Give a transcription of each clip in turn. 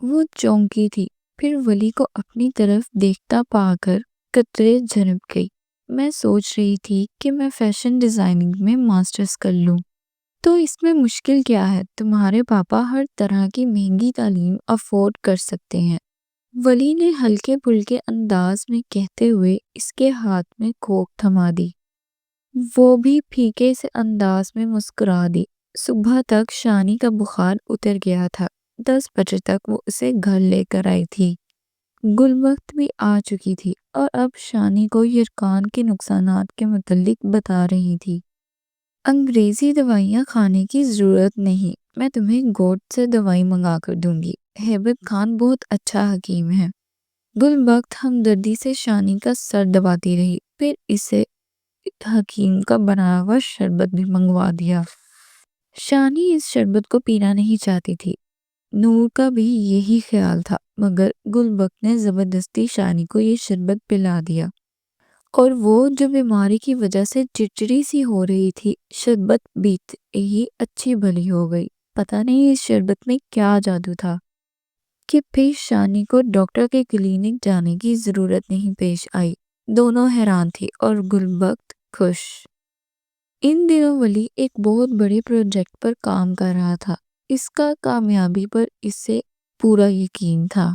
وہ چونکی تھی، پھر ولی کو اپنی طرف دیکھتا پا کر قطرے جھنپ گئی۔ میں سوچ رہی تھی کہ میں فیشن ڈیزائننگ میں ماسٹرز کر لوں تو اس میں مشکل کیا ہے، تمہارے پاپا ہر طرح کی مہنگی تعلیم افورڈ کر سکتے ہیں، ولی نے ہلکے پھلکے انداز میں کہتے ہوئے اس کے ہاتھ میں کوک تھما دی۔ وہ بھی پھیکے سے انداز میں مسکرا دی۔ صبح تک شانی کا بخار اتر گیا تھا۔ 10 بجے تک وہ اسے گھر لے کر آئی تھی۔ گلبخت بھی آ چکی تھی اور اب شانی کو یرکان کے نقصانات کے متعلق بتا رہی تھی۔ انگریزی دوائیاں کھانے کی ضرورت نہیں، میں تمہیں گوٹ سے دوائی منگا کر دوں گی، ہیبت خان بہت اچھا حکیم ہے۔ گلبخت ہمدردی سے شانی کا سر دباتی رہی، پھر اسے حکیم کا بنایا ہوا شربت بھی منگوا دیا۔ شانی اس شربت کو پینا نہیں چاہتی تھی، نور کا بھی یہی خیال تھا، مگر گلبخت نے زبردستی شانی کو یہ شربت پلا دیا، اور وہ جو بیماری کی وجہ سے چڑچڑی سی ہو رہی تھی، شربت پیتے ہی اچھی بھلی ہو گئی۔ پتہ نہیں اس شربت میں کیا جادو تھا کہ پھر شانی کو ڈاکٹر کے کلینک جانے کی ضرورت نہیں پیش آئی۔ دونوں حیران تھی اور گلبخت خوش۔ ان دنوں ولی ایک بہت بڑے پروجیکٹ پر کام کر رہا تھا، اس کا کامیابی پر اسے پورا یقین تھا۔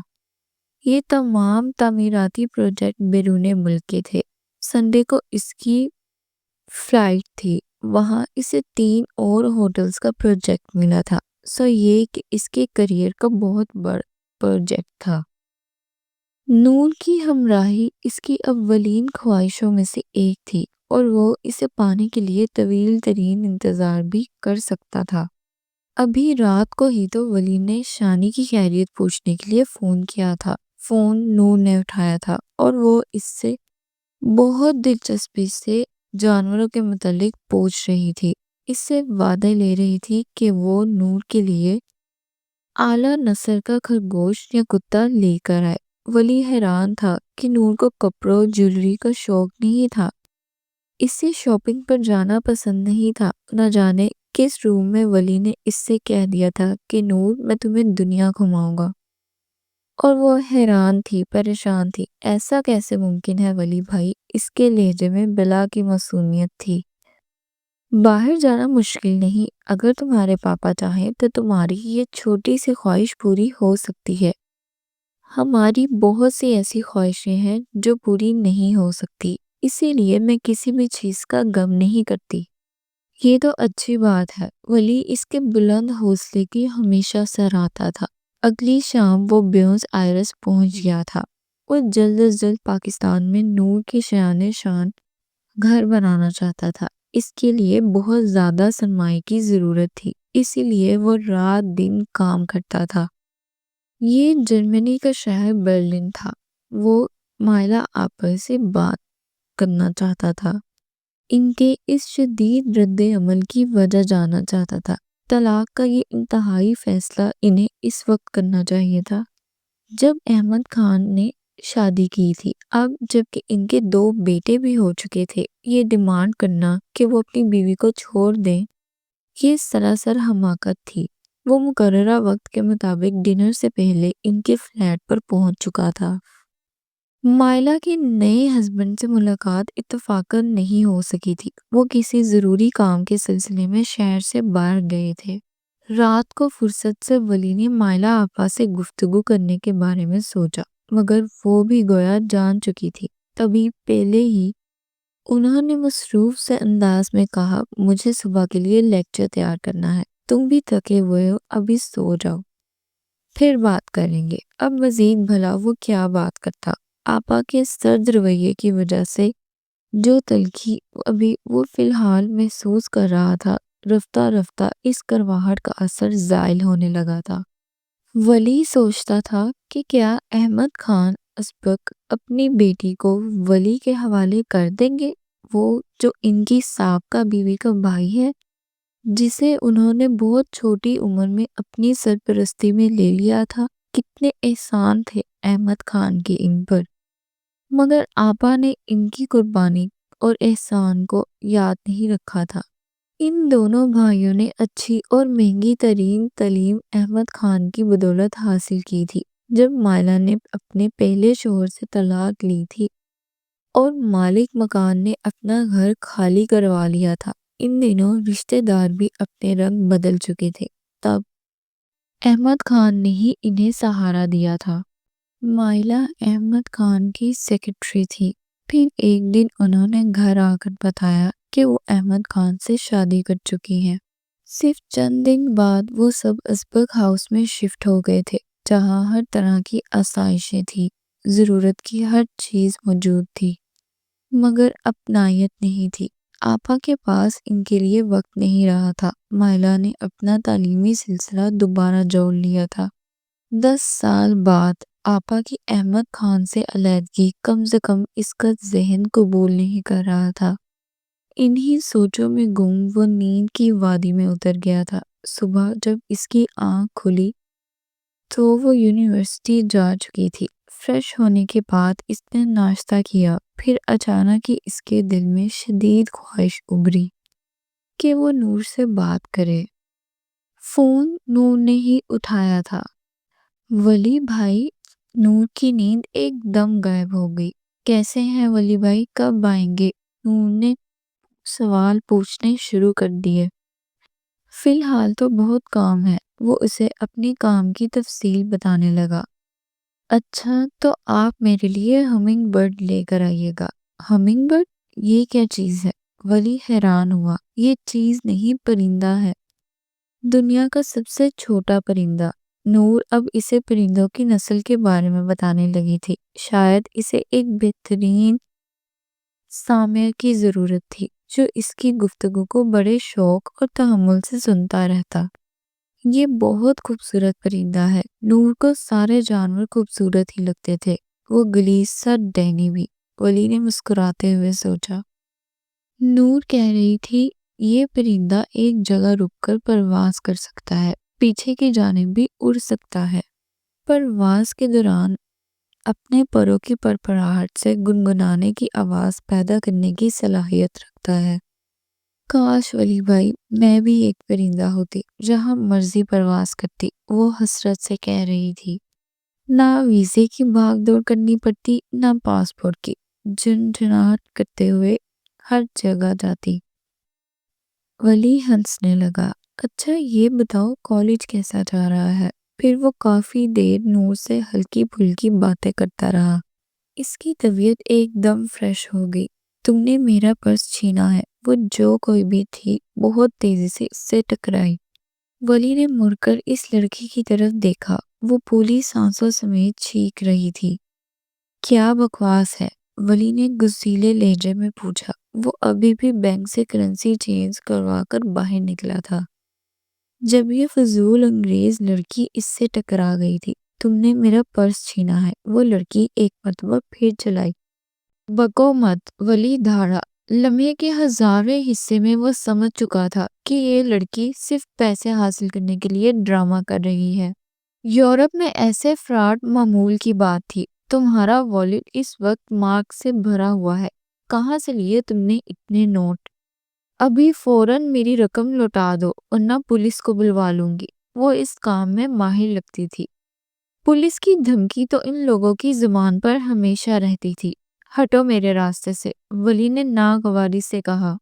یہ تمام تعمیراتی پروجیکٹ بیرون ملک کے تھے۔ سنڈے کو اس کی فلائٹ تھی، وہاں اسے 3 اور ہوٹلز کا پروجیکٹ ملا تھا، یہ کہ اس کے کریئر کا بہت بڑا پروجیکٹ تھا۔ نور کی ہمراہی اس کی اولین خواہشوں میں سے ایک تھی، اور وہ اسے پانے کے لیے طویل ترین انتظار بھی کر سکتا تھا۔ ابھی رات کو ہی تو ولی نے شانی کی خیریت پوچھنے کے لیے فون کیا تھا۔ فون نور نے اٹھایا تھا اور وہ اس سے بہت دلچسپی سے جانوروں کے متعلق پوچھ رہی تھی، اس سے وعدے لے رہی تھی کہ وہ نور کے لیے اعلیٰ نسل کا خرگوش یا کتا لے کر آئے۔ ولی حیران تھا کہ نور کو کپڑوں جیولری کا شوق نہیں تھا، اسے شاپنگ پر جانا پسند نہیں تھا۔ نہ جانے کس روم میں ولی نے اس سے کہہ دیا تھا کہ نور میں تمہیں دنیا گھماؤں گا، اور وہ حیران تھی، پریشان تھی۔ ایسا کیسے ممکن ہے ولی بھائی؟ اس کے لہجے میں بلا کی معصومیت تھی۔ باہر جانا مشکل نہیں، اگر تمہارے پاپا چاہیں تو تمہاری یہ چھوٹی سی خواہش پوری ہو سکتی ہے۔ ہماری بہت سی ایسی خواہشیں ہیں جو پوری نہیں ہو سکتی، اسی لیے میں کسی بھی چیز کا غم نہیں کرتی۔ یہ تو اچھی بات ہے۔ ولی اس کے بلند حوصلے کی ہمیشہ سراہتا تھا۔ اگلی شام وہ بیونس آئرس پہنچ گیا تھا۔ وہ جلد از جلد پاکستان میں نور کے شایان شان گھر بنانا چاہتا تھا۔ اس کے لیے بہت زیادہ سرمایہ کی ضرورت تھی، اسی لیے وہ رات دن کام کرتا تھا۔ یہ جرمنی کا شہر برلن تھا۔ وہ مائلہ آپا سے بات کرنا چاہتا تھا، ان کے اس شدید رد عمل کی وجہ جاننا چاہتا تھا۔ طلاق کا یہ انتہائی فیصلہ انہیں اس وقت کرنا چاہیے تھا جب احمد خان نے شادی کی تھی۔ اب جب کہ ان کے 2 بیٹے بھی ہو چکے تھے، یہ ڈیمانڈ کرنا کہ وہ اپنی بیوی کو چھوڑ دیں، یہ سراسر حماقت تھی۔ وہ مقررہ وقت کے مطابق ڈنر سے پہلے ان کے فلیٹ پر پہنچ چکا تھا۔ مائلہ کے نئے ہسبینڈ سے ملاقات اتفاقاً نہیں ہو سکی تھی، وہ کسی ضروری کام کے سلسلے میں شہر سے باہر گئے تھے۔ رات کو فرصت سے ولی نے مائلہ آپا سے گفتگو کرنے کے بارے میں سوچا، مگر وہ بھی گویا جان چکی تھی۔ تبھی پہلے ہی انہوں نے مصروف سے انداز میں کہا، مجھے صبح کے لیے لیکچر تیار کرنا ہے، تم بھی تھکے ہوئے ہو، ابھی سو جاؤ، پھر بات کریں گے۔ اب مزید بھلا وہ کیا بات کرتا؟ آپا کے سرد رویے کی وجہ سے جو تلخی ابھی وہ فی الحال محسوس کر رہا تھا، رفتہ رفتہ اس کرواہٹ کا اثر زائل ہونے لگا تھا۔ ولی سوچتا تھا کہ کیا احمد خان ازبک اپنی بیٹی کو ولی کے حوالے کر دیں گے، وہ جو ان کی سابقہ بیوی کا بھائی ہے، جسے انہوں نے بہت چھوٹی عمر میں اپنی سرپرستی میں لے لیا تھا۔ کتنے احسان تھے احمد خان کے ان پر، مگر آپا نے ان کی قربانی اور احسان کو یاد نہیں رکھا تھا۔ ان دونوں بھائیوں نے اچھی اور مہنگی ترین تعلیم احمد خان کی بدولت حاصل کی تھی۔ جب مائلہ نے اپنے پہلے شوہر سے طلاق لی تھی اور مالک مکان نے اپنا گھر خالی کروا لیا تھا، ان دنوں رشتہ دار بھی اپنے رنگ بدل چکے تھے۔ تب احمد خان نے ہی انہیں سہارا دیا تھا۔ مائلہ احمد خان کی سیکرٹری تھی۔ پھر ایک دن انہوں نے گھر آ کر بتایا کہ وہ احمد خان سے شادی کر چکی ہیں۔ صرف چند دن بعد وہ سب ازبک ہاؤس میں شفٹ ہو گئے تھے، جہاں ہر طرح کی آسائشیں تھی، ضرورت کی ہر چیز موجود تھی، مگر اپنائیت نہیں تھی۔ آپا کے پاس ان کے لیے وقت نہیں رہا تھا۔ مائلہ نے اپنا تعلیمی سلسلہ دوبارہ جوڑ لیا تھا۔ 10 سال بعد آپا کی احمد خان سے علیحدگی کم سے کم اس کا ذہن قبول نہیں کر رہا تھا۔ انہی سوچوں میں گم وہ نیند کی وادی میں اتر گیا تھا۔ صبح جب اس کی آنکھ کھلی تو وہ یونیورسٹی جا چکی تھی۔ فریش ہونے کے بعد اس نے ناشتہ کیا، پھر اچانک ہی اس کے دل میں شدید خواہش ابھری کہ وہ نور سے بات کرے۔ فون نور نے ہی اٹھایا تھا۔ ولی بھائی، نور کی نیند ایک دم غائب ہو گئی۔ کیسے ہیں ولی بھائی، کب آئیں گے؟ نور نے سوال پوچھنے شروع کر دیے۔ فی الحال تو بہت کام ہے، وہ اسے اپنی کام کی تفصیل بتانے لگا۔ اچھا تو آپ میرے لیے ہمنگ برڈ لے کر آئیے گا۔ Humming bird? یہ کیا چیز ہے؟ ولی حیران ہوا۔ یہ چیز نہیں، پرندہ ہے، دنیا کا سب سے چھوٹا پرندہ۔ نور اب اسے پرندوں کی نسل کے بارے میں بتانے لگی تھی۔ شاید اسے ایک بہترین سامع کی ضرورت تھی جو اس کی گفتگو کو بڑے شوق اور تحمل سے سنتا رہتا۔ یہ بہت خوبصورت پرندہ ہے۔ نور کو سارے جانور خوبصورت ہی لگتے تھے، وہ غلیظ سا ڈینی بھی۔ ولی نے مسکراتے ہوئے سوچا۔ نور کہہ رہی تھی یہ پرندہ ایک جگہ رک کر پرواز کر سکتا ہے، پیچھے کی جانب بھی اڑ سکتا ہے، پرواز کے دوران اپنے پروں کی پرپراہٹ سے گنگنانے کی آواز پیدا کرنے کی صلاحیت رکھتا ہے۔ کاش ولی بھائی میں بھی ایک پرندہ ہوتی، جہاں مرضی پرواز کرتی، وہ حسرت سے کہہ رہی تھی۔ نہ ویزے کی بھاگ دوڑ کرنی پڑتی، نہ پاسپورٹ کی، جھنجھناہٹ کرتے ہوئے ہر جگہ جاتی۔ ولی ہنسنے لگا۔ اچھا یہ بتاؤ کالج کیسا جا رہا ہے؟ پھر وہ کافی دیر نور سے ہلکی پھلکی باتیں کرتا رہا۔ اس کی طبیعت ایک دم فریش ہو گئی۔ تم نے میرا پرس چھینا ہے، وہ جو کوئی بھی تھی بہت تیزی سے اس سے ٹکرائی۔ ولی نے مڑ کر اس لڑکی کی طرف دیکھا، وہ پھولی سانسوں سمیت چیخ رہی تھی۔ کیا بکواس ہے؟ ولی نے غصیلے لہجے میں پوچھا۔ وہ ابھی بھی بینک سے کرنسی چینج کروا کر باہر نکلا تھا جب یہ فضول انگریز لڑکی اس سے ٹکرا گئی تھی۔ تم نے میرا پرس چھینا ہے، وہ لڑکی ایک مرتبہ پھر چلائی۔ بکو مت، ولی دھاڑا۔ لمحے کے ہزارویں حصے میں وہ سمجھ چکا تھا کہ یہ لڑکی صرف پیسے حاصل کرنے کے لیے ڈرامہ کر رہی ہے۔ یورپ میں ایسے فراڈ معمول کی بات تھی۔ تمہارا والیٹ اس وقت مارک سے بھرا ہوا ہے، کہاں سے لیے تم نے اتنے نوٹ؟ ابھی فوراً میری رقم لوٹا دو ورنہ پولیس کو بلوا لوں گی۔ وہ اس کام میں ماہر لگتی تھی۔ پولیس کی دھمکی تو ان لوگوں کی زبان پر ہمیشہ رہتی تھی۔ ہٹو میرے راستے سے، ولی نے ناگواری سے کہا۔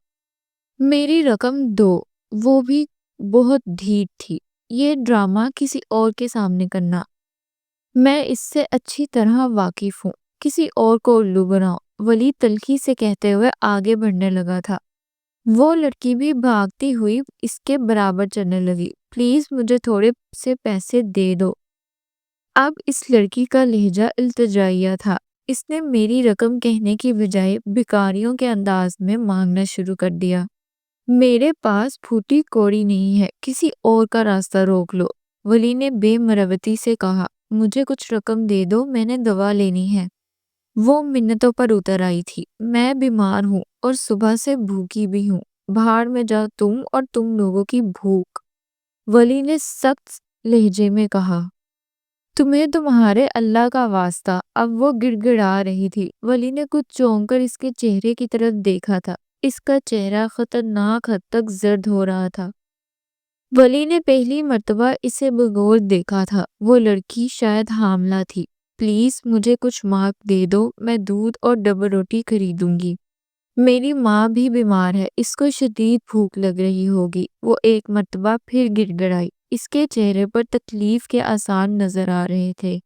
میری رقم دو۔ وہ بھی بہت ڈھیٹ تھی۔ یہ ڈرامہ کسی اور کے سامنے کرنا، میں اس سے اچھی طرح واقف ہوں، کسی اور کو الو بناؤ، ولی تلخی سے کہتے ہوئے آگے بڑھنے لگا تھا۔ وہ لڑکی بھی بھاگتی ہوئی اس کے برابر چلنے لگی۔ پلیز مجھے تھوڑے سے پیسے دے دو۔ اب اس لڑکی کا لہجہ التجائیہ تھا۔ اس نے میری رقم کہنے کی بجائے بھکاریوں کے انداز میں مانگنا شروع کر دیا۔ میرے پاس پھوٹی کوڑی نہیں ہے، کسی اور کا راستہ روک لو، ولی نے بے مروتی سے کہا۔ مجھے کچھ رقم دے دو، میں نے دوا لینی ہے۔ وہ منتوں پر اتر آئی تھی۔ میں بیمار ہوں اور صبح سے بھوکی بھی ہوں۔ بھاڑ میں جاؤ تم اور تم لوگوں کی بھوک، ولی نے سخت لہجے میں کہا۔ تمہیں تمہارے اللہ کا واسطہ۔ اب وہ گڑ گڑا رہی تھی۔ ولی نے کچھ چونک کر اس کے چہرے کی طرف دیکھا تھا۔ اس کا چہرہ خطرناک حد تک زرد ہو رہا تھا۔ ولی نے پہلی مرتبہ اسے بغور دیکھا تھا۔ وہ لڑکی شاید حاملہ تھی۔ پلیز مجھے کچھ مارک دے دو، میں دودھ اور ڈبل روٹی خریدوں گی۔ میری ماں بھی بیمار ہے، اس کو شدید بھوک لگ رہی ہوگی۔ وہ ایک مرتبہ پھر گڑ گڑائی۔ اس کے چہرے پر تکلیف کے آثار نظر آ رہے تھے۔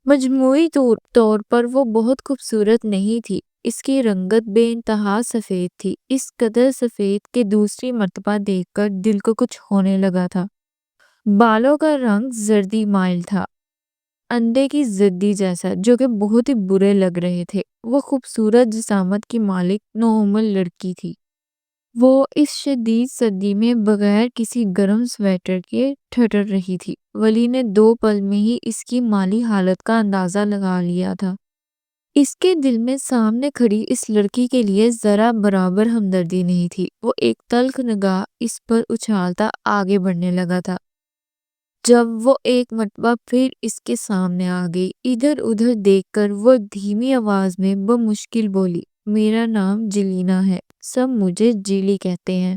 مجموعی طور پر وہ بہت خوبصورت نہیں تھی۔ اس کی رنگت بے انتہا سفید تھی، اس قدر سفید کہ دوسری مرتبہ دیکھ کر دل کو کچھ ہونے لگا تھا۔ بالوں کا رنگ زردی مائل تھا، انڈے کی زردی جیسا، جو کہ بہت ہی برے لگ رہے تھے۔ وہ خوبصورت جسامت کی مالک نوعمر لڑکی تھی۔ وہ اس شدید سردی میں بغیر کسی گرم سویٹر کے ٹھٹر رہی تھی۔ ولی نے 2 پل میں ہی اس کی مالی حالت کا اندازہ لگا لیا تھا۔ اس کے دل میں سامنے کھڑی اس لڑکی کے لیے ذرا برابر ہمدردی نہیں تھی۔ وہ ایک تلخ نگاہ اس پر اچھالتا آگے بڑھنے لگا تھا۔ جب وہ ایک مرتبہ پھر اس کے سامنے آ گئی، ادھر ادھر دیکھ کر وہ دھیمی آواز میں بمشکل بولی، میرا نام جیلینا ہے، سب مجھے جیلی کہتے ہیں۔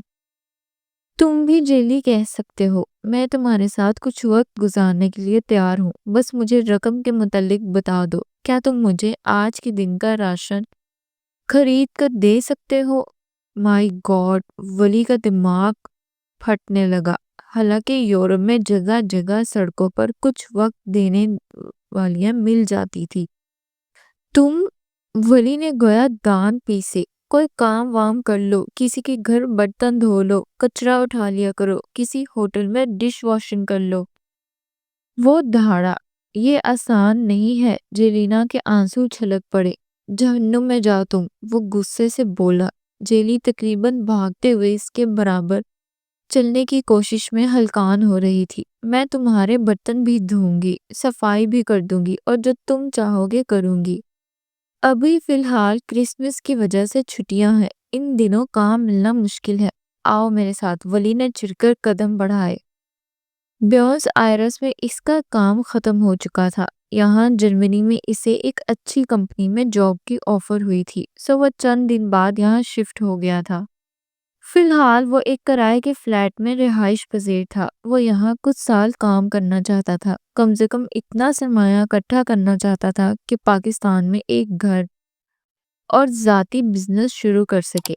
تم بھی جیلی کہہ سکتے ہو۔ میں تمہارے ساتھ کچھ وقت گزارنے کے لیے تیار ہوں، بس مجھے رقم کے متعلق بتا دو۔ کیا تم مجھے آج کے دن کا راشن خرید کر دے سکتے ہو؟ مائی گاڈ، ولی کا دماغ پھٹنے لگا۔ حالانکہ یورپ میں جگہ جگہ سڑکوں پر کچھ وقت دینے والیاں مل جاتی تھی۔ ولی نے گویا دان پیسے، کوئی کام وام کر لو، کسی کے گھر برتن دھو لو، کچرا اٹھا لیا کرو، کسی ہوٹل میں ڈش واشنگ کر لو۔ وہ دہاڑا، یہ آسان نہیں ہے۔ جیلینا کے آنسو چھلک پڑے۔ جہنم میں جا تم، وہ غصے سے بولا۔ جیلی تقریباً بھاگتے ہوئے اس کے برابر چلنے کی کوشش میں ہلکان ہو رہی تھی۔ میں تمہارے برتن بھی دھوں گی، صفائی بھی کر دوں گی، اور جو تم چاہو گے کروں گی۔ ابھی فی الحال کرسمس کی وجہ سے چھٹیاں ہیں، ان دنوں کام ملنا مشکل ہے۔ آؤ میرے ساتھ۔ ولی نے چڑھ کر قدم بڑھائے۔ بیونس آئرس میں اس کا کام ختم ہو چکا تھا۔ یہاں جرمنی میں اسے ایک اچھی کمپنی میں جاب کی آفر ہوئی تھی، سو وہ چند دن بعد یہاں شفٹ ہو گیا تھا۔ فی الحال وہ ایک کرائے کے فلیٹ میں رہائش پذیر تھا۔ وہ یہاں کچھ سال کام کرنا چاہتا تھا، کم سے کم اتنا سرمایہ اکٹھا کرنا چاہتا تھا کہ پاکستان میں ایک گھر اور ذاتی بزنس شروع کر سکے۔